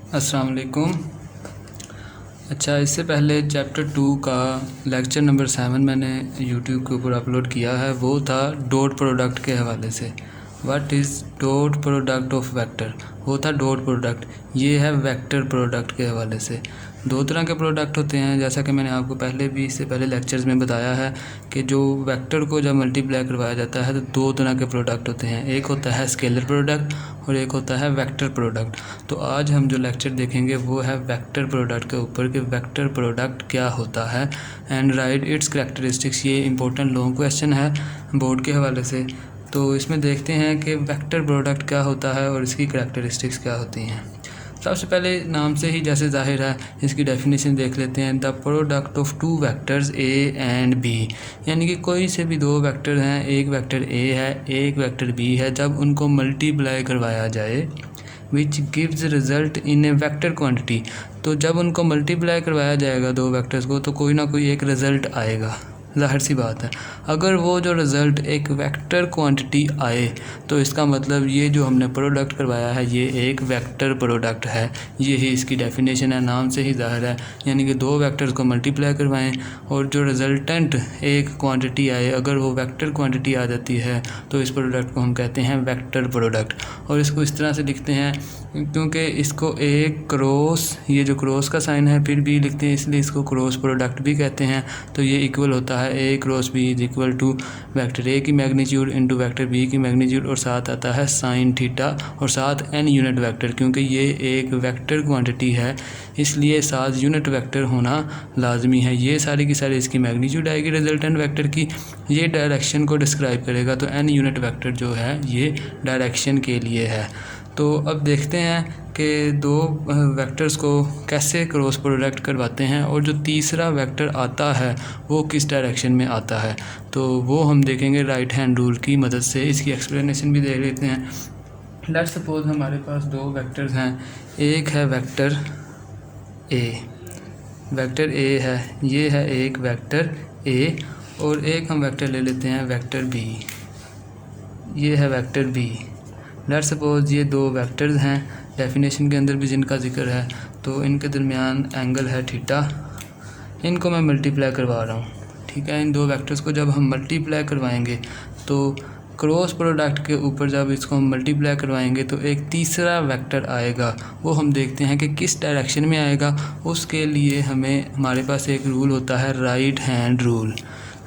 अस्सलाम वालेकुम। अच्छा, इससे पहले चैप्टर 2 का लेक्चर नंबर 7 मैंने यूट्यूब के ऊपर अपलोड किया है। वो था डॉट प्रोडक्ट के हवाले से। What is dot product of vector. वो था डॉट प्रोडक्ट। ये है वेक्टर प्रोडक्ट के हवाले से। दो तरह के प्रोडक्ट होते हैं, जैसा कि मैंने आपको पहले भी इससे पहले लेक्चर्स में बताया है कि जो वेक्टर को जब मल्टीप्लाई करवाया जाता है तो दो तरह के प्रोडक्ट होते हैं। एक होता है स्केलर प्रोडक्ट और एक होता है वेक्टर प्रोडक्ट। तो आज हम जो लेक्चर देखेंगे वो है वेक्टर प्रोडक्ट के ऊपर कि वेक्टर प्रोडक्ट क्या होता है एंड राइट इट्स करैक्टरिस्टिक्स। ये इंपॉर्टेंट लॉन्ग क्वेश्चन है बोर्ड के हवाले से। तो इसमें देखते हैं कि वेक्टर प्रोडक्ट क्या होता है और इसकी करैक्टरिस्टिक्स क्या होती हैं। सबसे पहले नाम से ही जैसे जाहिर है इसकी डेफिनेशन देख लेते हैं। The product of two vectors A and B, यानी कि कोई से भी दो वेक्टर हैं, एक वेक्टर ए है एक वेक्टर बी है, जब उनको मल्टीप्लाई करवाया जाए which gives result in A vector quantity. तो जब उनको मल्टीप्लाई करवाया जाएगा दो वेक्टर्स को तो कोई ना कोई एक रिज़ल्ट आएगा। ज़ाहिर सी बात है, अगर वो जो रिज़ल्ट एक वेक्टर क्वांटिटी आए तो इसका मतलब ये जो हमने प्रोडक्ट करवाया है ये एक वेक्टर प्रोडक्ट है। ये ही इसकी डेफिनेशन है, नाम से ही ज़ाहिर है। यानी कि दो वेक्टर्स को मल्टीप्लाई करवाएं और जो रिज़ल्टेंट एक क्वांटिटी आए, अगर वो वेक्टर क्वांटिटी आ जाती है तो इस प्रोडक्ट को हम कहते हैं वेक्टर प्रोडक्ट। और इसको इस तरह से लिखते हैं क्योंकि इसको ए क्रॉस, ये जो क्रॉस का साइन है फिर बी लिखते हैं, इसलिए इसको क्रॉस प्रोडक्ट भी कहते हैं। तो ये इक्वल होता है A cross B is equal to vector A की मैग्नीट्यूड इंटू वेक्टर बी की मैग्नीट्यूड और साथ आता है साइन थीटा और साथ एन यूनिट वेक्टर। क्योंकि ये एक वेक्टर क्वांटिटी है इसलिए साथ यूनिट वेक्टर होना लाजमी है। ये सारी की सारी इसकी मैग्नीट्यूड आएगी रिजल्टेंट वेक्टर की, ये डायरेक्शन को डिस्क्राइब करेगा। तो एन यूनिट वेक्टर जो है ये डायरेक्शन के लिए है। तो अब देखते हैं कि दो वेक्टर्स को कैसे क्रॉस प्रोडक्ट करवाते हैं और जो तीसरा वेक्टर आता है वो किस डायरेक्शन में आता है। तो वो हम देखेंगे राइट हैंड रूल की मदद से। इसकी एक्सप्लेनेशन भी देख लेते हैं। लेट्स सपोज हमारे पास दो वेक्टर्स हैं। एक है वेक्टर ए है, ये है एक वेक्टर ए, और एक हम वेक्टर ले लेते हैं वेक्टर बी, ये है वेक्टर बी। लेट्स सपोज ये दो वेक्टर्स हैं डेफिनेशन के अंदर भी जिनका जिक्र है, तो इनके दरमियान एंगल है थीटा। इनको मैं मल्टीप्लाई करवा रहा हूँ, ठीक है। इन दो वेक्टर्स को जब हम मल्टीप्लाई करवाएंगे तो क्रॉस प्रोडक्ट के ऊपर जब इसको हम मल्टीप्लाई करवाएंगे तो एक तीसरा वेक्टर आएगा। वो हम देखते हैं कि किस डायरेक्शन में आएगा। उसके लिए हमारे पास एक रूल होता है राइट हैंड रूल।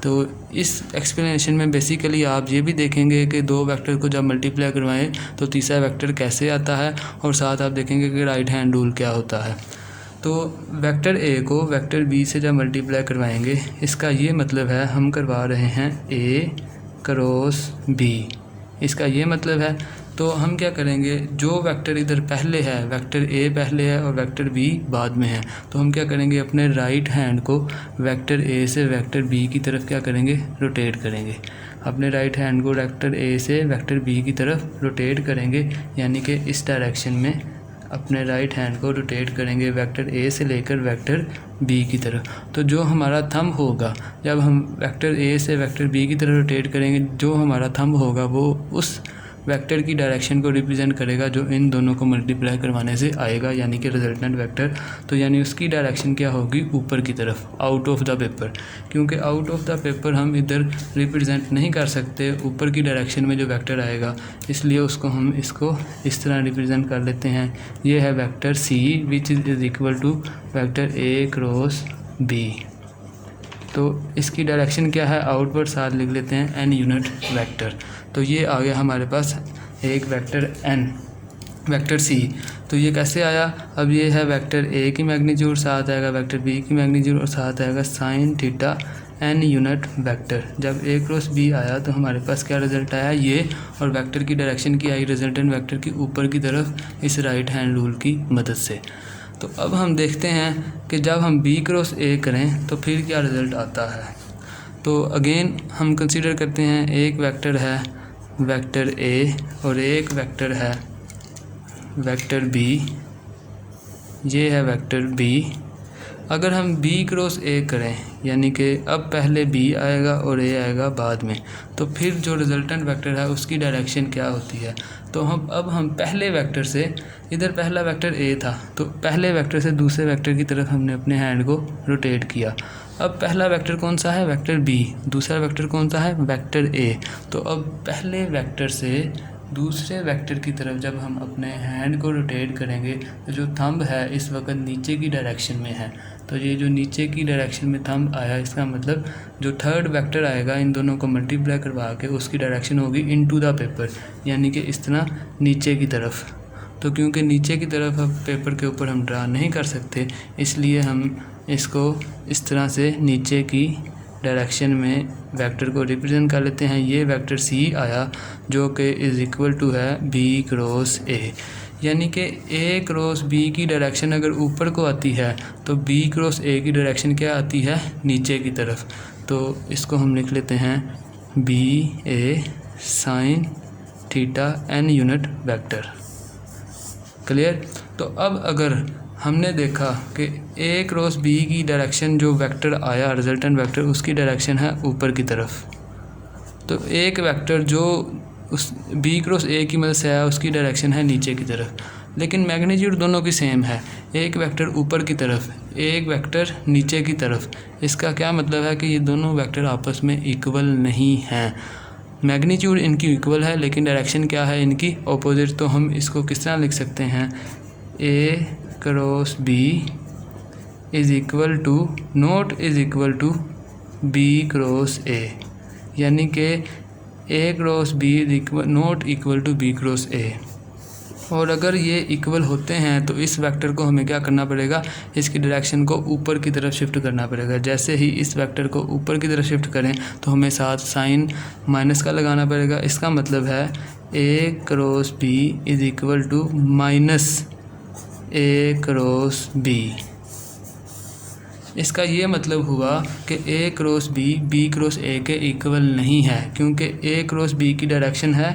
तो इस एक्सप्लेनेशन में बेसिकली आप ये भी देखेंगे कि दो वेक्टर को जब मल्टीप्लाई करवाएं तो तीसरा वेक्टर कैसे आता है, और साथ आप देखेंगे कि राइट हैंड रूल क्या होता है। तो वेक्टर ए को वेक्टर बी से जब मल्टीप्लाई करवाएंगे, इसका ये मतलब है हम करवा रहे हैं ए क्रॉस बी, इसका ये मतलब है। तो हम क्या करेंगे, जो वेक्टर इधर पहले है, वेक्टर ए पहले है और वेक्टर बी बाद में है, तो हम क्या करेंगे अपने राइट हैंड को वेक्टर ए से वेक्टर बी की तरफ क्या करेंगे, रोटेट करेंगे। अपने राइट हैंड को वेक्टर ए से वेक्टर बी की तरफ रोटेट करेंगे, यानी कि इस डायरेक्शन में अपने राइट हैंड को रोटेट करेंगे वेक्टर ए से लेकर वेक्टर बी की तरफ। तो जो हमारा थंब होगा, जब हम वेक्टर ए से वेक्टर बी की तरफ रोटेट करेंगे, जो हमारा थंब होगा वो उस वेक्टर की डायरेक्शन को रिप्रेजेंट करेगा जो इन दोनों को मल्टीप्लाई करवाने से आएगा, यानी कि रिजल्टेंट वेक्टर। तो यानी उसकी डायरेक्शन क्या होगी, ऊपर की तरफ, आउट ऑफ द पेपर। क्योंकि आउट ऑफ द पेपर हम इधर रिप्रेजेंट नहीं कर सकते ऊपर की डायरेक्शन में जो वेक्टर आएगा, इसलिए हम इसको इस तरह रिप्रेजेंट कर लेते हैं। ये है vector C which is equal to vector A cross B. तो इसकी डायरेक्शन क्या है, आउटवर्ड, साथ लिख लेते हैं एन यूनिट वेक्टर। तो ये आ गया हमारे पास एक वेक्टर एन, वेक्टर सी। तो ये कैसे आया, अब ये है वेक्टर ए की मैग्नीट्यूड, साथ आएगा वेक्टर बी की मैग्नीट्यूड और साथ आएगा sine theta n unit vector. जब ए क्रॉस बी आया तो हमारे पास क्या रिजल्ट आया, ये, और वेक्टर की डायरेक्शन की आई रिजल्टेंट वेक्टर की ऊपर की तरफ इस राइट हैंड रूल की मदद से। तो अब हम देखते हैं कि जब हम बी क्रॉस ए करें तो फिर क्या रिज़ल्ट आता है। तो अगेन हम कंसीडर करते हैं एक वेक्टर है वेक्टर ए और एक वेक्टर है वेक्टर बी, ये है वेक्टर बी। अगर हम b क्रॉस a करें, यानी कि अब पहले b आएगा और a आएगा बाद में, तो फिर जो रिजल्टेंट वेक्टर है उसकी डायरेक्शन क्या होती है। तो हम पहले वेक्टर से, इधर पहला वेक्टर a था, तो पहले वेक्टर से दूसरे वेक्टर की तरफ हमने अपने हैंड को रोटेट किया। अब पहला वेक्टर कौन सा है, वेक्टर b, दूसरा वेक्टर कौन सा है, वेक्टर a। तो अब पहले वेक्टर से दूसरे वेक्टर की तरफ जब हम अपने हैंड को रोटेट करेंगे तो जो थंब है इस वक्त नीचे की डायरेक्शन में है, तो ये जो नीचे की डायरेक्शन में थंब आया, इसका मतलब जो थर्ड वेक्टर आएगा इन दोनों को मल्टीप्लाई करवा के उसकी डायरेक्शन होगी इनटू द पेपर, यानी कि इस तरह नीचे की तरफ। तो क्योंकि नीचे की तरफ अब पेपर के ऊपर हम ड्रा नहीं कर सकते, इसलिए हम इसको इस तरह से नीचे की डायरेक्शन में वेक्टर को रिप्रेजेंट कर लेते हैं। ये वेक्टर सी आया जो कि इज़ इक्वल टू है b क्रॉस a, यानी कि a क्रॉस b की डायरेक्शन अगर ऊपर को आती है तो b क्रॉस a की डायरेक्शन क्या आती है, नीचे की तरफ। तो इसको हम लिख लेते हैं b a sine theta n unit vector. Clear. तो अब अगर हमने देखा कि a क्रॉस b की डायरेक्शन जो वेक्टर आया रिजल्टेंट वेक्टर उसकी डायरेक्शन है ऊपर की तरफ, तो एक वेक्टर जो उस b क्रॉस a की मदद से आया उसकी डायरेक्शन है नीचे की तरफ, लेकिन मैग्नीट्यूड दोनों की सेम है, एक वेक्टर ऊपर की तरफ एक वेक्टर नीचे की तरफ। इसका क्या मतलब है कि ये दोनों वेक्टर आपस में इक्वल नहीं हैं। मैग्नीट्यूड इनकी इक्वल है लेकिन डायरेक्शन क्या है इनकी ऑपोजिट। तो हम इसको किस तरह लिख सकते हैं, a cross b is equal to not is equal to b cross a, यानी कि a cross b not equal to b cross a। और अगर ये इक्वल होते हैं तो इस वेक्टर को हमें क्या करना पड़ेगा, इसकी डायरेक्शन को ऊपर की तरफ शिफ्ट करना पड़ेगा। जैसे ही इस वेक्टर को ऊपर की तरफ शिफ्ट करें तो हमें साथ साइन माइनस का लगाना पड़ेगा। इसका मतलब है a cross b is equal to minus a cross b। इसका ये मतलब हुआ कि a cross b cross a के इक्वल नहीं है, क्योंकि a क्रॉस b की डायरेक्शन है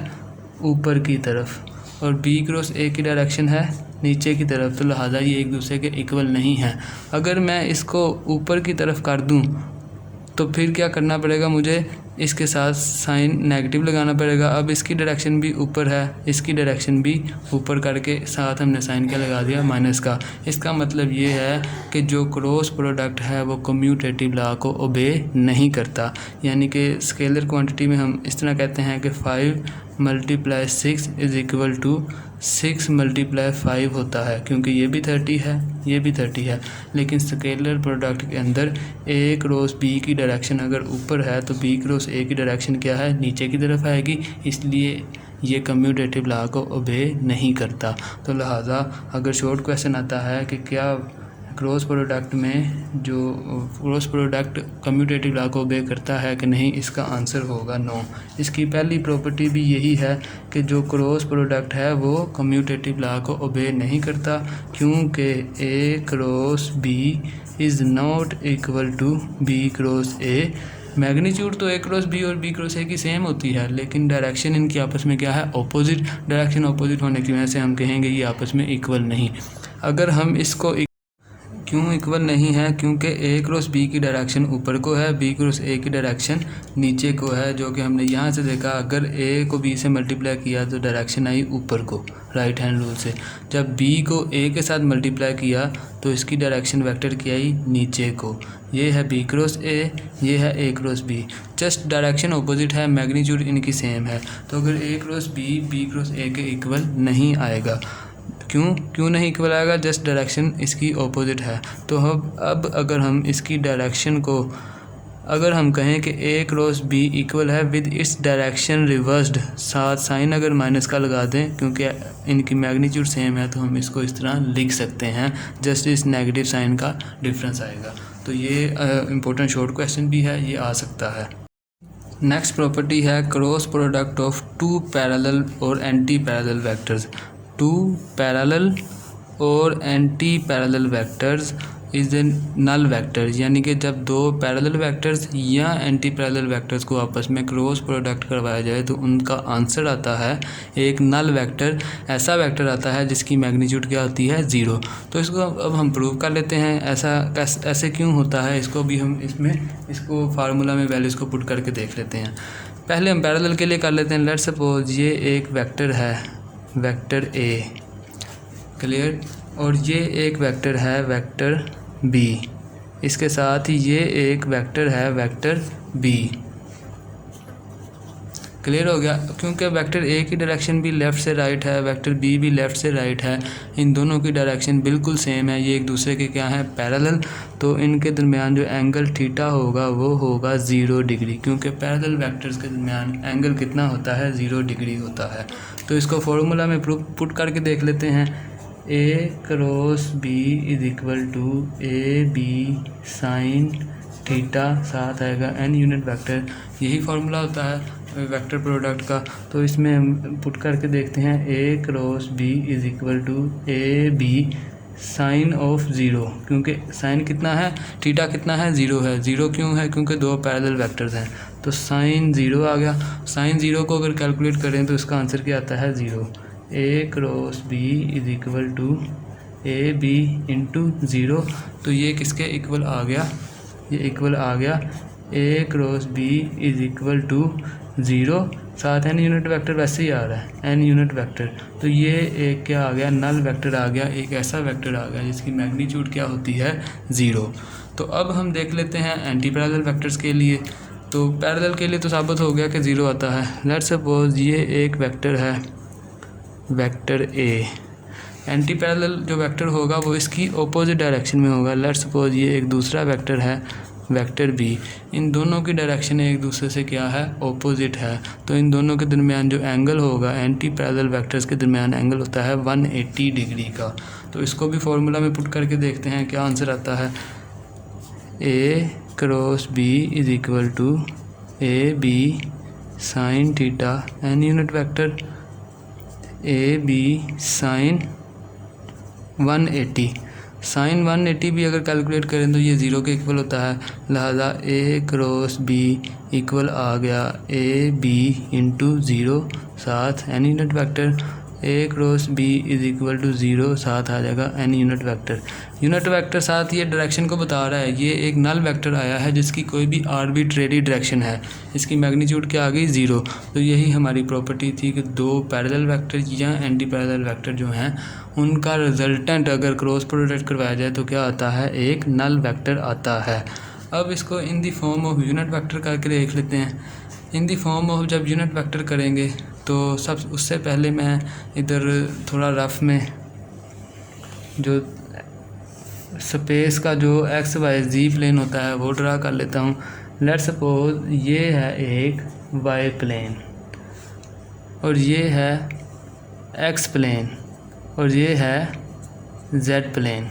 ऊपर की तरफ और b क्रॉस a की डायरेक्शन है नीचे की तरफ, तो लिहाजा ये एक दूसरे के इक्वल नहीं है। अगर मैं इसको ऊपर की तरफ कर दूं तो फिर क्या करना पड़ेगा, मुझे इसके साथ साइन नेगेटिव लगाना पड़ेगा। अब इसकी डायरेक्शन भी ऊपर है, इसकी डायरेक्शन भी ऊपर करके साथ हमने साइन क्या लगा दिया, माइनस का। इसका मतलब ये है कि जो क्रॉस प्रोडक्ट है वो कम्यूटेटिव लॉ को ओबे नहीं करता, यानी कि स्केलर क्वांटिटी में हम इस तरह कहते हैं कि 5 × 6 इज़ इक्वल टू 6 × 5 होता है, क्योंकि ये भी 30 है ये भी 30 है। लेकिन स्केलर प्रोडक्ट के अंदर a क्रॉस b की डायरेक्शन अगर ऊपर है तो b क्रॉस a की डायरेक्शन क्या है, नीचे की तरफ आएगी, इसलिए ये कम्यूटेटिव लॉ को ओबे नहीं करता। तो लिहाजा अगर शॉर्ट क्वेश्चन आता है कि क्या क्रॉस प्रोडक्ट में जो क्रॉस प्रोडक्ट कम्यूटेटिव लॉ को ओबे करता है कि नहीं, इसका आंसर होगा नो। इसकी पहली प्रॉपर्टी भी यही है कि जो क्रॉस प्रोडक्ट है वो कम्यूटेटिव लॉ को ओबे नहीं करता, क्योंकि a cross b is not equal to b cross a। Magnitude तो a क्रॉस b और b क्रॉस a की सेम होती है, लेकिन डायरेक्शन इनकी आपस में क्या है, ऑपोजिट। डायरेक्शन ऑपोजिट होने की वजह से हम कहेंगे ये आपस में इक्वल नहीं। अगर हम इसको क्यों इक्वल नहीं है, क्योंकि a क्रॉस b की डायरेक्शन ऊपर को है, b क्रॉस a की डायरेक्शन नीचे को है, जो कि हमने यहाँ से देखा। अगर a को b से मल्टीप्लाई किया तो डायरेक्शन आई ऊपर को राइट हैंड रूल से। जब b को a के साथ मल्टीप्लाई किया तो इसकी डायरेक्शन वेक्टर की आई नीचे को। ये है b क्रॉस a, ये है a cross b, just direction opposite है, मैग्नीट्यूड इनकी सेम है। तो अगर a cross b cross a के इक्वल नहीं आएगा। क्यों नहीं इक्वल आएगा, जस्ट डायरेक्शन इसकी ऑपोजिट है। तो अब अगर हम इसकी डायरेक्शन को अगर हम कहें कि a क्रॉस b इक्वल है विद इट्स डायरेक्शन रिवर्स्ड, साथ साइन अगर माइनस का लगा दें क्योंकि इनकी मैग्नीट्यूड सेम है, तो हम इसको इस तरह लिख सकते हैं, जस्ट इस नेगेटिव साइन का डिफरेंस आएगा। तो ये इम्पोर्टेंट शॉर्ट क्वेश्चन भी है, ये आ सकता है। नेक्स्ट प्रॉपर्टी है क्रॉस प्रोडक्ट ऑफ 2 पैरेलल और एंटी पैरेलल वेक्टर्स। 2 पैरेलल और anti parallel vectors is a null vector, यानी कि जब दो पैरेलल वेक्टर्स या एंटी पैरेलल वेक्टर्स को आपस में क्रॉस प्रोडक्ट करवाया जाए तो उनका आंसर आता है एक नल वेक्टर। ऐसा वेक्टर आता है जिसकी मैग्नीट्यूड क्या होती है 0। तो इसको अब हम प्रूव कर लेते हैं ऐसे क्यों होता है। इसको भी हम इसको फार्मूला में वैल्यूज़ को पुट करके देख लेते हैं। पहले हम पैरेलल के लिए कर लेते हैं। लेट्स सपोज ये एक वेक्टर है वेक्टर ए, क्लियर, और ये एक वेक्टर है वेक्टर बी, इसके साथ ही ये एक वेक्टर है वेक्टर बी। क्लियर हो गया, क्योंकि वेक्टर ए की डायरेक्शन भी लेफ़्ट से राइट है, वेक्टर बी भी लेफ़्ट से राइट है, इन दोनों की डायरेक्शन बिल्कुल सेम है, ये एक दूसरे के क्या है पैरेलल। तो इनके दरमियान जो एंगल थीटा होगा वो होगा 0 डिग्री, क्योंकि पैरेलल वेक्टर्स के दरमियान एंगल कितना होता है 0 डिग्री होता है। तो इसको फॉर्मूला में पुट करके देख लेते हैं। A cross B is equal to A B sine theta, साथ आएगा एन यूनिट वेक्टर। यही फार्मूला होता है वेक्टर प्रोडक्ट का। तो इसमें हम पुट करके देखते हैं A cross B is equal to A B sine of 0, क्योंकि साइन कितना है थीटा कितना है 0 है। 0 क्यों है, क्योंकि दो पैरेलल वेक्टर्स हैं, तो साइन 0 आ गया। साइन 0 को अगर कैलकुलेट करें तो इसका आंसर क्या आता है 0। A cross B is equal to A B into 0, तो ये किसके इक्वल आ गया, ये इक्वल आ गया A cross B is equal to 0, साथ एन यूनिट वेक्टर वैसे ही आ रहा है एन यूनिट वेक्टर। तो ये एक क्या आ गया नल वेक्टर आ गया, एक ऐसा वेक्टर आ गया जिसकी मैग्नीट्यूड क्या होती है 0। तो अब हम देख लेते हैं एंटी पैरेलल वेक्टर्स के लिए। तो पैरेलल के लिए तो साबित हो गया कि 0 आता है। लेट्स सपोज ये एक वेक्टर है वेक्टर ए, एंटी पैरेलल जो वेक्टर होगा वो इसकी ऑपोजिट डायरेक्शन में होगा। लेट्स सपोज ये एक दूसरा वेक्टर है वेक्टर बी, इन दोनों की डायरेक्शन एक दूसरे से क्या है ऑपोजिट है। तो इन दोनों के दरमियान जो एंगल होगा एंटी पैरेलल वेक्टर्स के दरमियान एंगल होता है 180 डिग्री का। तो इसको भी फार्मूला में पुट करके देखते हैं क्या आंसर आता है। A cross B is equal to A B sine theta n unit vector A B sine 180, sine 180 भी अगर कैलकुलेट करें तो ये 0 के इक्वल होता है। लिहाजा ए क्रॉस बी इक्वल आ गया ए बी इंटू 0, साथ n unit vector A cross B is equal to 0, साथ आ जाएगा n unit vector. Unit vector साथ ये डायरेक्शन को बता रहा है। ये एक नल वेक्टर आया है जिसकी कोई भी आर्बिट्रेरी डायरेक्शन है, इसकी मैग्नीट्यूड क्या आ गई 0। तो यही हमारी प्रॉपर्टी थी कि दो पैरेलल वेक्टर या एंटी पैरेलल वेक्टर जो हैं उनका रिजल्टेंट अगर क्रॉस प्रोडक्ट करवाया जाए तो क्या आता है एक नल वेक्टर आता है। अब इसको in the form of unit vector करके देख लेते हैं। इन दी फॉर्म ऑफ जब यूनिट वेक्टर करेंगे तो सब उससे पहले मैं इधर थोड़ा रफ में जो स्पेस का जो एक्स वाई जी प्लेन होता है वो ड्रा कर लेता हूँ। लेट्स सपोज ये है एक वाई प्लेन और ये है एक्स प्लेन और ये है जेड प्लेन।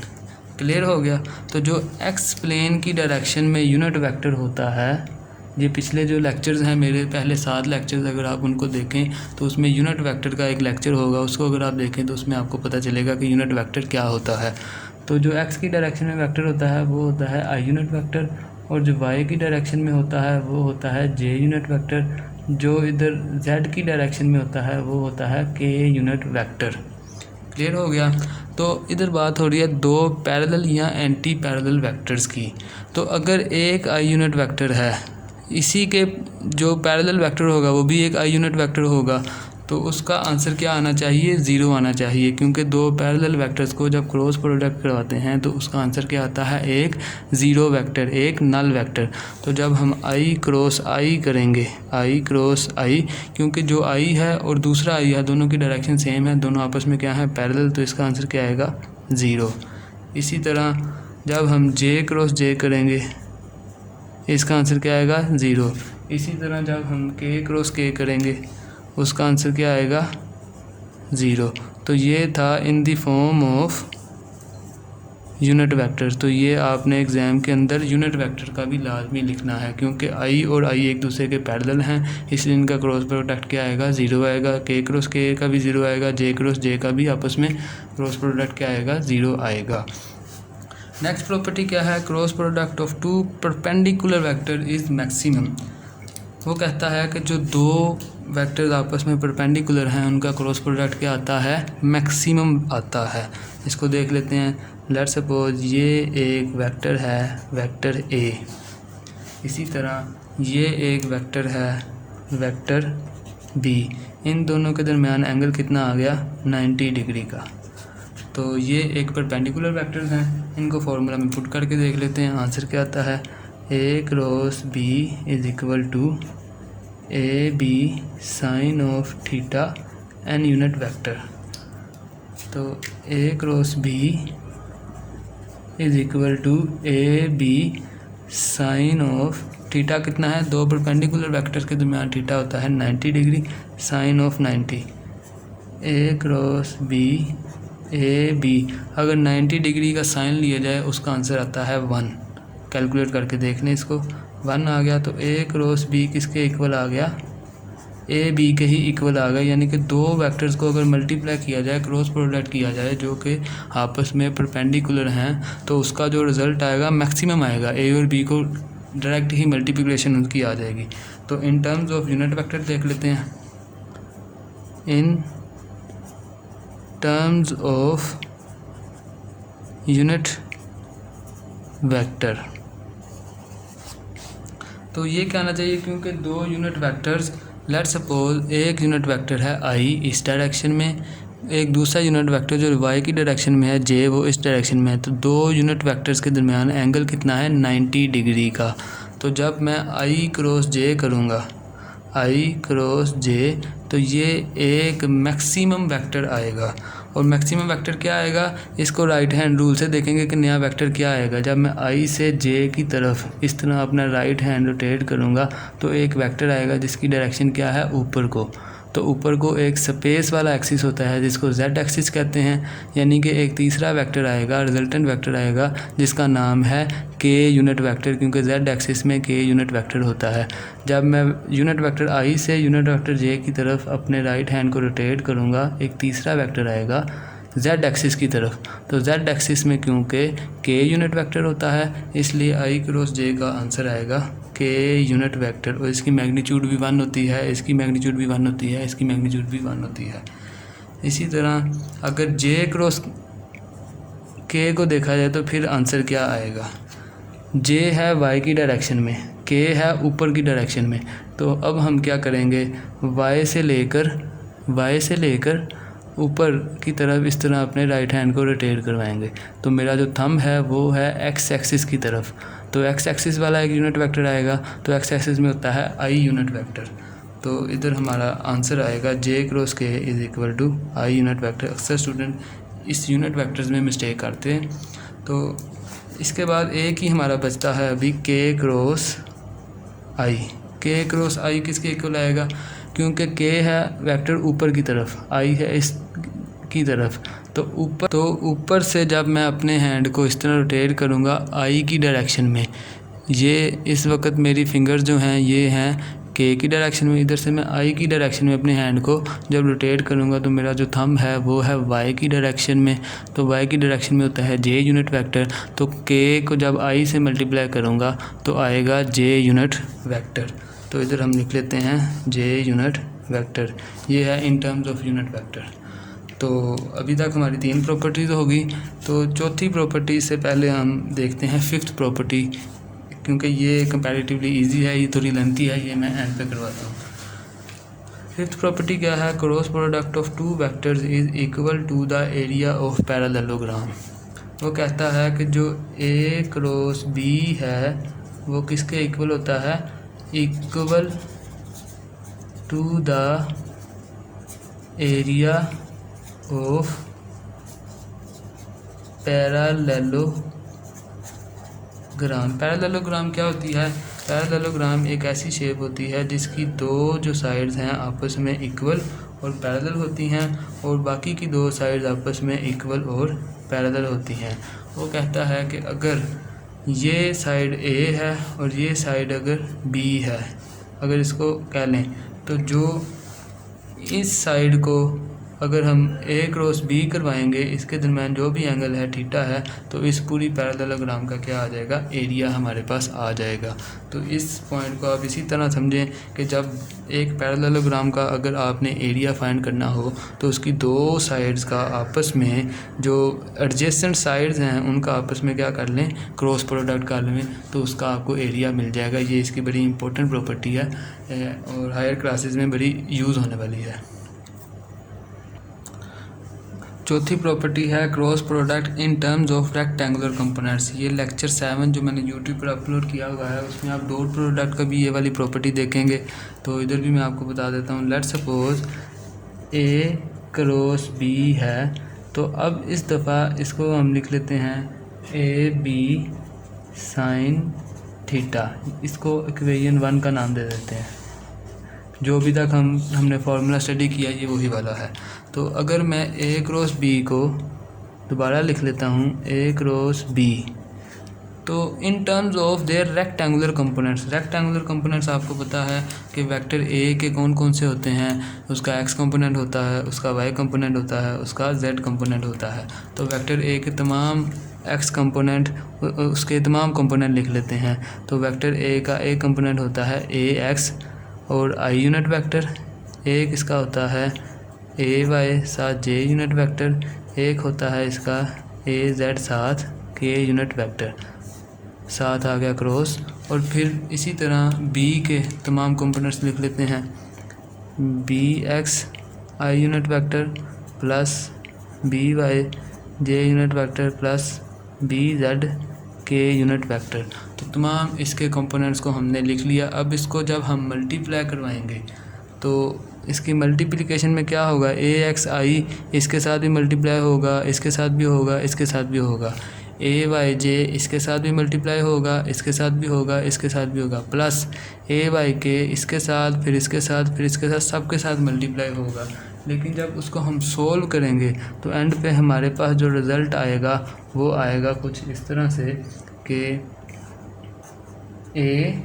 क्लियर हो गया। तो जो एक्स प्लेन की डायरेक्शन में यूनिट वेक्टर होता है, ये पिछले जो लेक्चर्स हैं मेरे पहले 7 लेक्चर्स अगर आप उनको देखें तो उसमें यूनिट वेक्टर का एक लेक्चर होगा, उसको अगर आप देखें तो उसमें आपको पता चलेगा कि यूनिट वेक्टर क्या होता है। तो जो एक्स की डायरेक्शन में वेक्टर होता है वो होता है आई यूनिट वेक्टर, और जो वाई की डायरेक्शन में होता है वो होता है जे यूनिट वेक्टर, जो इधर जेड की डायरेक्शन में होता है वो होता है के यूनिट वेक्टर। क्लियर हो गया। तो इधर बात हो रही है दो पैरेलल या एंटी पैरेलल वेक्टर्स की। तो अगर एक आई यूनिट वेक्टर है, इसी के जो पैरेलल वेक्टर होगा वो भी एक आई यूनिट वेक्टर होगा, तो उसका आंसर क्या आना चाहिए 0 आना चाहिए, क्योंकि दो पैरेलल वेक्टर्स को जब क्रॉस प्रोडक्ट करवाते हैं तो उसका आंसर क्या आता है एक 0 वेक्टर, एक नल वेक्टर। तो जब हम आई क्रॉस आई करेंगे, आई क्रॉस आई, क्योंकि जो आई है और दूसरा आई है दोनों की डायरेक्शन सेम है, दोनों आपस में क्या है पैरेलल, तो इसका आंसर क्या आएगा 0। इसी तरह जब हम जे क्रॉस जे करेंगे इसका आंसर क्या आएगा 0। इसी तरह जब हम के क्रॉस के करेंगे उसका आंसर क्या आएगा 0। तो ये था in the form of unit vector. तो ये आपने एग्ज़ाम के अंदर यूनिट वेक्टर का भी लाजमी लिखना है, क्योंकि आई और आई एक दूसरे के पैरेलल हैं, इसलिए इनका क्रॉस प्रोडक्ट क्या आएगा 0 आएगा। के क्रॉस के का भी 0 आएगा, जे क्रॉस जे का भी आपस में क्रॉस प्रोडक्ट क्या आएगा 0 आएगा। नेक्स्ट प्रॉपर्टी क्या है, cross product of two perpendicular vector is maximum. वो कहता है कि जो दो वेक्टर्स आपस में परपेंडिकुलर हैं उनका क्रॉस प्रोडक्ट क्या आता है, मैक्सिमम आता है। इसको देख लेते हैं। लेट्स सपोज ये एक वेक्टर है, वेक्टर ए। इसी तरह ये एक वेक्टर है, वेक्टर बी। इन दोनों के दरमियान एंगल कितना आ गया, 90 डिग्री का। तो ये एक परपेंडिकुलर वेक्टर्स हैं, इनको फार्मूला में पुट करके देख लेते हैं। आंसर क्या आता है, A cross B is equal to A B sine of theta n unit vector. तो A cross B is equal to A B sine of theta कितना है, दो परपेंडिकुलर वेक्टर्स के दरमियान थीटा होता है 90 degree, sine of 90। A cross b a b, अगर 90 degree का साइन लिया जाए उसका आंसर आता है 1। कैलकुलेट करके देख लें इसको, 1 आ गया। तो ए क्रॉस बी किसके इक्वल आ गया, ए बी के ही इक्वल आ गया। यानी कि दो वेक्टर्स को अगर मल्टीप्लाई किया जाए, क्रॉस प्रोडक्ट किया जाए जो कि आपस में परपेंडिकुलर हैं, तो उसका जो रिज़ल्ट आएगा मैक्सिमम आएगा। ए और बी को डायरेक्ट ही मल्टीप्लिकेशन उनकी आ जाएगी। तो in terms of unit vector देख लेते हैं। In terms of unit vector, तो ये क्या आना चाहिए, क्योंकि दो यूनिट वेक्टर्स, लेट्स सपोज एक यूनिट वेक्टर है आई इस डायरेक्शन में, एक दूसरा यूनिट वेक्टर जो वाई की डायरेक्शन में है जे, वो इस डायरेक्शन में है। तो दो यूनिट वेक्टर्स के दरमियान एंगल कितना है, 90 डिग्री का। तो जब मैं आई क्रॉस जे करूँगा, आई क्रॉस जे, तो ये एक मैक्सिमम वेक्टर आएगा। और मैक्सिमम वेक्टर क्या आएगा, इसको राइट हैंड रूल से देखेंगे कि नया वेक्टर क्या आएगा। जब मैं आई से जे की तरफ इस तरह अपना राइट हैंड रोटेट करूँगा तो एक वेक्टर आएगा जिसकी डायरेक्शन क्या है, ऊपर को। तो ऊपर को एक स्पेस वाला एक्सिस होता है जिसको जेड एक्सिस कहते हैं। यानी कि एक तीसरा वेक्टर आएगा, रिजल्टेंट वेक्टर आएगा जिसका नाम है के यूनिट वेक्टर, क्योंकि जेड एक्सिस में के यूनिट वेक्टर होता है। जब मैं यूनिट वेक्टर आई से यूनिट वेक्टर जे की तरफ अपने राइट हैंड को रोटेट करूँगा, एक तीसरा वेक्टर आएगा जेड एक्सिस की तरफ। तो जेड एक्सिस में क्योंकि के यूनिट वेक्टर होता है, इसलिए आई क्रॉस जे का आंसर आएगा के यूनिट वेक्टर। और इसकी मैग्नीट्यूड भी 1 होती है, इसकी मैग्नीट्यूड भी 1 होती है, इसकी मैग्नीट्यूड भी 1 होती है। इसी तरह अगर जे क्रॉस के को देखा जाए तो फिर आंसर क्या आएगा, जे है वाई की डायरेक्शन में, के है ऊपर की डायरेक्शन में। तो अब हम क्या करेंगे, वाई से लेकर ऊपर की तरफ इस तरह अपने राइट हैंड को रोटेट करवाएंगे। तो मेरा जो थंब है वो है एक्स एक्सिस की तरफ। तो एक्स एक्सिस वाला एक यूनिट वेक्टर आएगा, तो एक्स एक्सिस में होता है आई यूनिट वेक्टर। तो इधर हमारा आंसर आएगा j cross k is equal to i unit vector. अक्सर स्टूडेंट इस यूनिट वेक्टर्स में मिस्टेक करते हैं। तो इसके बाद एक ही हमारा बचता है अभी के क्रॉस आई। के क्रॉस आई किसके इक्वल आएगा, क्योंकि के है वेक्टर ऊपर की तरफ, आई है इस की तरफ। तो ऊपर से जब मैं अपने हैंड को इस तरह रोटेट करूँगा आई की डायरेक्शन में, ये इस वक्त मेरी फिंगर्स जो हैं ये हैं के की डायरेक्शन में। इधर से मैं आई की डायरेक्शन में अपने हैंड को जब रोटेट करूँगा तो मेरा जो थंब है वो है वाई की डायरेक्शन में। तो वाई की डायरेक्शन में होता है जे यूनिट वेक्टर। तो के को जब आई से मल्टीप्लाई करूँगा तो आएगा जे यूनिट वेक्टर। तो इधर हम लिख लेते हैं जे यूनिट वेक्टर। ये है in terms of unit vector. तो अभी तक हमारी 3 प्रॉपर्टीज़ होगी। तो चौथी प्रॉपर्टी से पहले हम देखते हैं 5th प्रॉपर्टी, क्योंकि ये कंपैरेटिवली इजी है, ये थोड़ी लेंथी है, ये मैं एंड पे करवाता हूँ। 5th प्रॉपर्टी क्या है, cross product of two vectors is equal to the area of parallelogram. वो कहता है कि जो ए क्रॉस बी है वो किसके इक्वल होता है, equal to the area of parallelogram. Parallelogram क्या होती है, पैरेललोग्राम एक ऐसी शेप होती है जिसकी दो जो साइड्स हैं आपस में इक्वल और पैरेलल होती हैं, और बाकी की 2 साइड्स आपस में इक्वल और पैरेलल होती हैं। वो कहता है कि अगर ये साइड ए है और ये साइड अगर बी है, अगर इसको कह लें, तो जो इस साइड को अगर हम ए क्रॉस बी करवाएंगे, इसके दरम्यान जो भी एंगल है थीटा है, तो इस पूरी पैरेललोग्राम का क्या आ जाएगा, एरिया हमारे पास आ जाएगा। तो इस पॉइंट को आप इसी तरह समझें कि जब एक पैरेललोग्राम का अगर आपने एरिया फाइंड करना हो तो उसकी दो साइड्स का आपस में जो एडजेसेंट साइड्स हैं उनका आपस में क्या कर लें, क्रॉस प्रोडक्ट कर लें, तो उसका आपको एरिया मिल जाएगा। ये इसकी बड़ी इंपॉर्टेंट प्रॉपर्टी है और हायर क्लासेस में बड़ी यूज़ होने वाली है। चौथी प्रॉपर्टी है cross product in terms of rectangular components. ये लेक्चर 7 जो मैंने यूट्यूब पर अपलोड किया हुआ है उसमें आप डॉट प्रोडक्ट का भी ये वाली प्रॉपर्टी देखेंगे। तो इधर भी मैं आपको बता देता हूँ। Let's suppose a cross b है, तो अब इस दफ़ा इसको हम लिख लेते हैं ए बी साइन थीटा। इसको इक्वेशन 1 का नाम दे देते हैं। जो अभी तक हमने फार्मूला स्टडी किया ये वही वाला है। तो अगर मैं ए क्रॉस बी को दोबारा लिख लेता हूँ, ए क्रॉस बी, तो in terms of their rectangular components. Rectangular components आपको पता है कि वेक्टर ए के कौन कौन से होते हैं, उसका एक्स कंपोनेंट होता है, उसका वाई कंपोनेंट होता है, उसका जेड कंपोनेंट होता है। तो वेक्टर ए के तमाम एक्स कंपोनेंट, उसके तमाम कंपोनेंट लिख लेते हैं। तो वेक्टर ए का एक कंपोनेंट होता है ए एक्स और आई यूनिट वेक्टर, एक इसका होता है ए वाई साथ जे यूनिट वेक्टर, एक होता है इसका ए जेड साथ के यूनिट वेक्टर, साथ आ गया क्रॉस। और फिर इसी तरह बी के तमाम कंपोनेंट्स लिख लेते हैं, b x i unit vector plus b y j unit vector plus b z k unit vector. तो तमाम इसके कंपोनेंट्स को हमने लिख लिया। अब इसको जब हम मल्टीप्लाई करवाएंगे तो इसकी मल्टीप्लिकेशन में क्या होगा, ए एक्स आई इसके साथ भी मल्टीप्लाई होगा, इसके साथ भी होगा, इसके साथ भी होगा, ए वाई जे इसके साथ भी मल्टीप्लाई होगा, इसके साथ भी होगा, इसके साथ भी होगा, प्लस ए वाई के इसके साथ, फिर इसके साथ, फिर इसके साथ, सबके साथ मल्टीप्लाई होगा। लेकिन जब उसको हम सोल्व करेंगे तो एंड पे हमारे पास जो रिज़ल्ट आएगा वो आएगा कुछ इस तरह से कि ए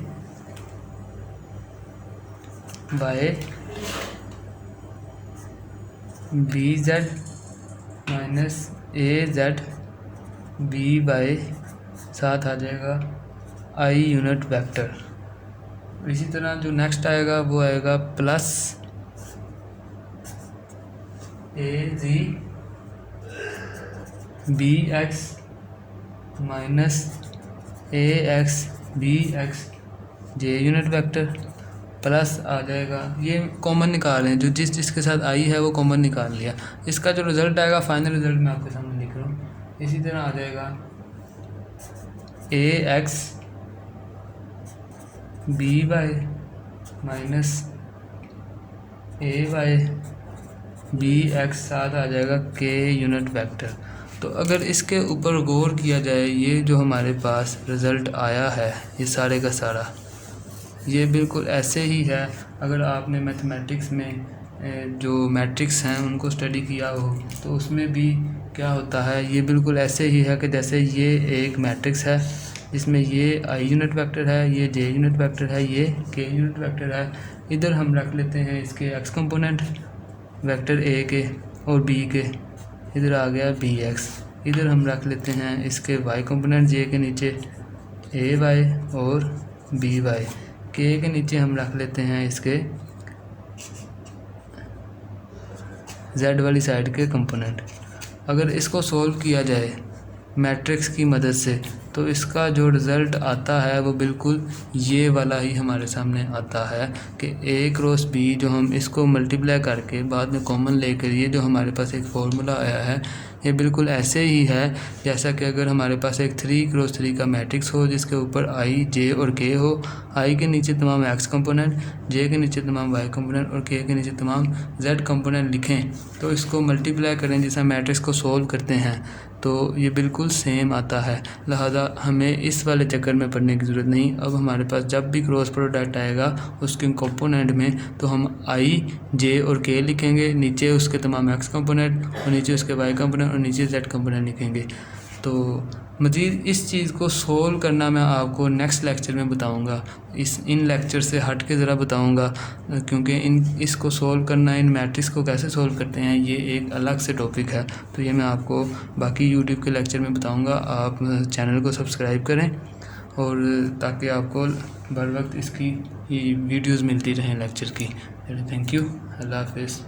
बाय बी जेड माइनस ए जेड बी बाय साथ आ जाएगा आई यूनिट वेक्टर। इसी तरह जो नेक्स्ट आएगा वो आएगा प्लस ए जी बी एक्स माइनस ए एक्स बी एक्स जे यूनिट वेक्टर प्लस आ जाएगा, ये कॉमन निकाल रहे हैं, जो जिसके साथ आई है वो कॉमन निकाल लिया। इसका जो रिज़ल्ट आएगा फाइनल रिज़ल्ट मैं आपके सामने लिख रहा हूँ। इसी तरह आ जाएगा ए एक्स बी वाई माइनस ए वाई बी एक्स साथ आ जाएगा के यूनिट वेक्टर। तो अगर इसके ऊपर गौर किया जाए, ये जो हमारे पास रिज़ल्ट आया है ये सारे का सारा ये बिल्कुल ऐसे ही है। अगर आपने मैथमेटिक्स में जो मैट्रिक्स हैं उनको स्टडी किया हो तो उसमें भी क्या होता है, ये बिल्कुल ऐसे ही है कि जैसे ये एक मैट्रिक्स है जिसमें ये आई यूनिट वेक्टर है, ये जे यूनिट वेक्टर है, ये के यूनिट वेक्टर है। इधर हम रख लेते हैं इसके एक्स कंपोनेंट वेक्टर ए के और बी के, इधर आ गया बी एक्स। इधर हम रख लेते हैं इसके वाई कंपोनेंट जे के नीचे ए वाई और बी वाई, के नीचे हम रख लेते हैं इसके जेड वाली साइड के कंपोनेंट। अगर इसको सॉल्व किया जाए मैट्रिक्स की मदद से तो इसका जो रिज़ल्ट आता है वो बिल्कुल ये वाला ही हमारे सामने आता है कि ए क्रॉस बी, जो हम इसको मल्टीप्लाई करके बाद में कॉमन लेकर ये जो हमारे पास एक फार्मूला आया है ये बिल्कुल ऐसे ही है जैसा कि अगर हमारे पास एक 3 क्रॉस 3 का मैट्रिक्स हो जिसके ऊपर आई जे और के हो, आई के नीचे तमाम एक्स कंपोनेंट, जे के नीचे तमाम वाई कंपोनेंट और के नीचे तमाम जेड कंपोनेंट लिखें, तो इसको मल्टीप्लाई करें जैसा मैट्रिक्स को सोल्व करते हैं तो ये बिल्कुल सेम आता है। लिहाजा हमें इस वाले चक्कर में पढ़ने की ज़रूरत नहीं। अब हमारे पास जब भी क्रॉस प्रोडक्ट आएगा उसके कंपोनेंट में तो हम आई जे और के लिखेंगे, नीचे उसके तमाम एक्स कंपोनेंट और नीचे उसके वाई कंपोनेंट और नीचे जेड कंपोनेंट लिखेंगे। तो मज़ीद इस चीज़ को सोल्व करना मैं आपको नेक्स्ट लेक्चर में बताऊंगा। इन लेक्चर से हट के ज़रा बताऊंगा, क्योंकि इसको सोल्व करना, इन मैट्रिक्स को कैसे सोल्व करते हैं, ये एक अलग से टॉपिक है। तो ये मैं आपको बाकी यूट्यूब के लेक्चर में बताऊंगा। आप चैनल को सब्सक्राइब करें और ताकि आपको बर वक्त इसकी वीडियोज़ मिलती रहें लेक्चर की। Thank you. अल्लाह हाफ़िज़।